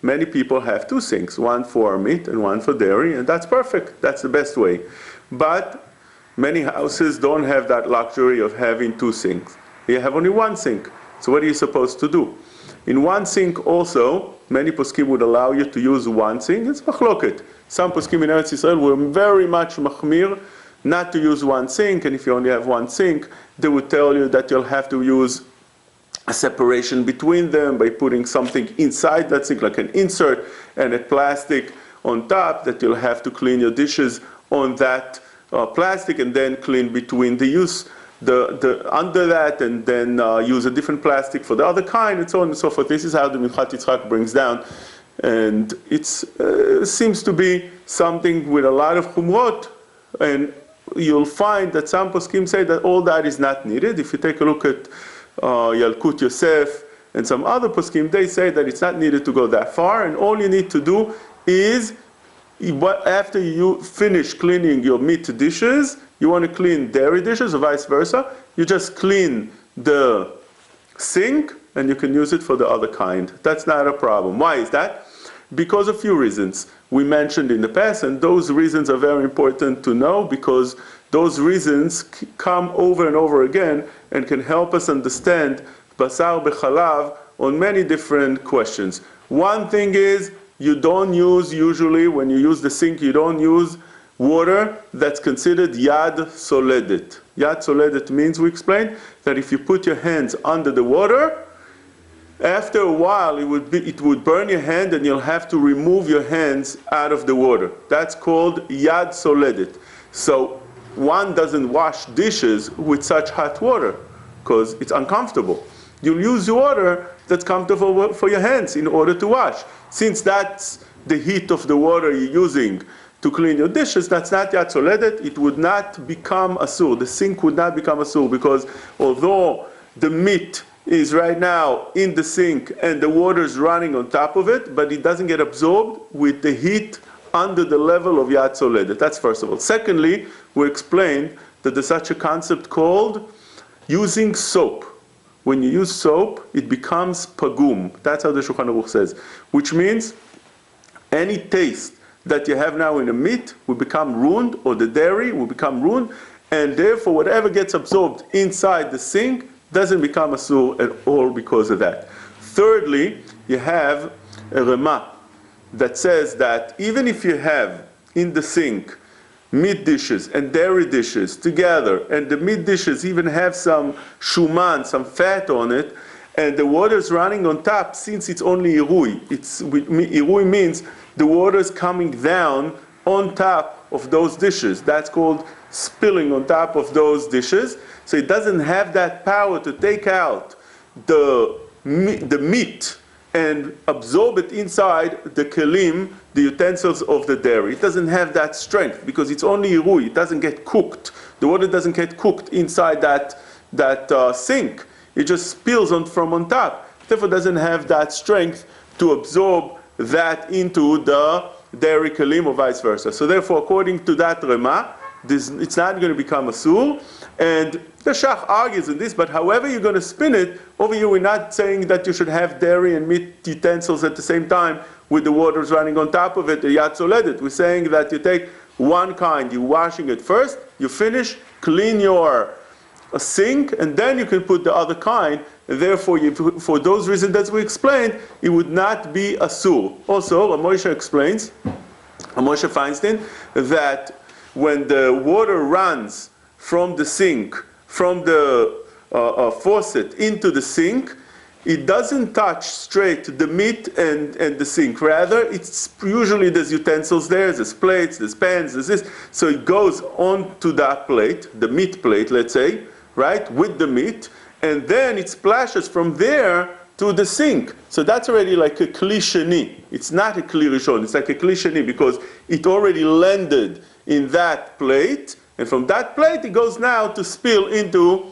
many people have two sinks, one for meat and one for dairy, and that's perfect. That's the best way. But many houses don't have that luxury of having two sinks. You have only one sink. So what are you supposed to do? In one sink also, many poskim would allow you to use one sink. It's machloket. Some poskim in Eretz Yisrael were very much machmir not to use one sink, and if you only have one sink, they would tell you that you'll have to use a separation between them by putting something inside that sink, like an insert, and a plastic on top, that you'll have to clean your dishes on that plastic, and then clean between the use the under that, and then use a different plastic for the other kind, and so on and so forth. This is how the Minchas Yitzchak brings down, and it seems to be something with a lot of chumrot, and you'll find that some poskim say that all that is not needed. If you take a look at Yalkut Yosef and some other poskim, they say that it's not needed to go that far, and all you need to do is, after you finish cleaning your meat dishes, you want to clean dairy dishes or vice versa, you just clean the sink and you can use it for the other kind. That's not a problem. Why is that? Because of a few reasons we mentioned in the past, and those reasons are very important to know, because those reasons come over and over again and can help us understand basar b'chalav on many different questions. One thing is, you don't use, usually when you use the sink, you don't use water that's considered yad soledet. Yad soledet means, we explained, that if you put your hands under the water, after a while it would burn your hand and you'll have to remove your hands out of the water. That's called yad soledet. So one doesn't wash dishes with such hot water because it's uncomfortable. You'll use water that's comfortable for your hands in order to wash. Since that's the heat of the water you're using to clean your dishes, that's not yad soledet. It would not become asur. The sink would not become asur, because although the meat is right now in the sink and the water is running on top of it, but it doesn't get absorbed with the heat under the level of yad soledet. That's first of all. Secondly, we explained that there's such a concept called using soap. When you use soap, it becomes pagum. That's how the Shulchan Aruch says. Which means any taste that you have now in the meat will become ruined, or the dairy will become ruined, and therefore whatever gets absorbed inside the sink doesn't become asur at all because of that. Thirdly, you have a Rema that says that even if you have in the sink meat dishes and dairy dishes together, and the meat dishes even have some shuman, some fat on it, and the water is running on top, since it's only irui. Irui means the water is coming down on top of those dishes. That's called spilling on top of those dishes. So it doesn't have that power to take out the meat and absorb it inside the kelim, the utensils of the dairy. It doesn't have that strength because it's only irui. It doesn't get cooked. The water doesn't get cooked inside that sink. It just spills from on top. Therefore, it doesn't have that strength to absorb that into the dairy kelim or vice versa. So therefore, according to that Rema, it's not going to become asur. And the Shach argues in this, but however you're going to spin it, over here we're not saying that you should have dairy and meat utensils at the same time with the waters running on top of it, the yad soledet. We're saying that you take one kind, you're washing it first, you finish, clean your sink, and then you can put the other kind. And therefore, for those reasons that we explained, it would not be asur. Also, Moshe explains, Moshe Feinstein, that when the water runs from the sink, from the faucet into the sink, it doesn't touch straight the meat and the sink. Rather, it's usually there's utensils there's plates, there's pans, there's this. So it goes onto that plate, the meat plate, let's say, right, with the meat, and then it splashes from there to the sink. So that's already like a kli sheni. It's not a kli rishon, it's like a kli sheni because it already landed in that plate, and from that plate it goes now to spill into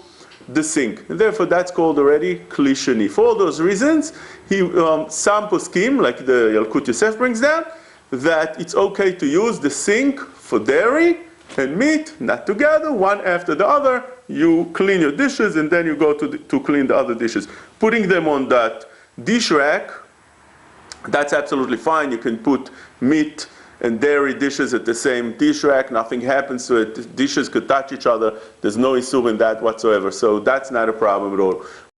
the sink. And therefore that's called already kli sheni. For all those reasons, some poskim, like the Yalkut Yosef brings down, that it's okay to use the sink for dairy and meat, not together, one after the other. You clean your dishes and then you go to clean the other dishes. Putting them on that dish rack That's absolutely fine. You can put meat and dairy dishes at the same dish rack. Nothing happens to it. Dishes could touch each other. There's no issue in that whatsoever. So that's not a problem at all.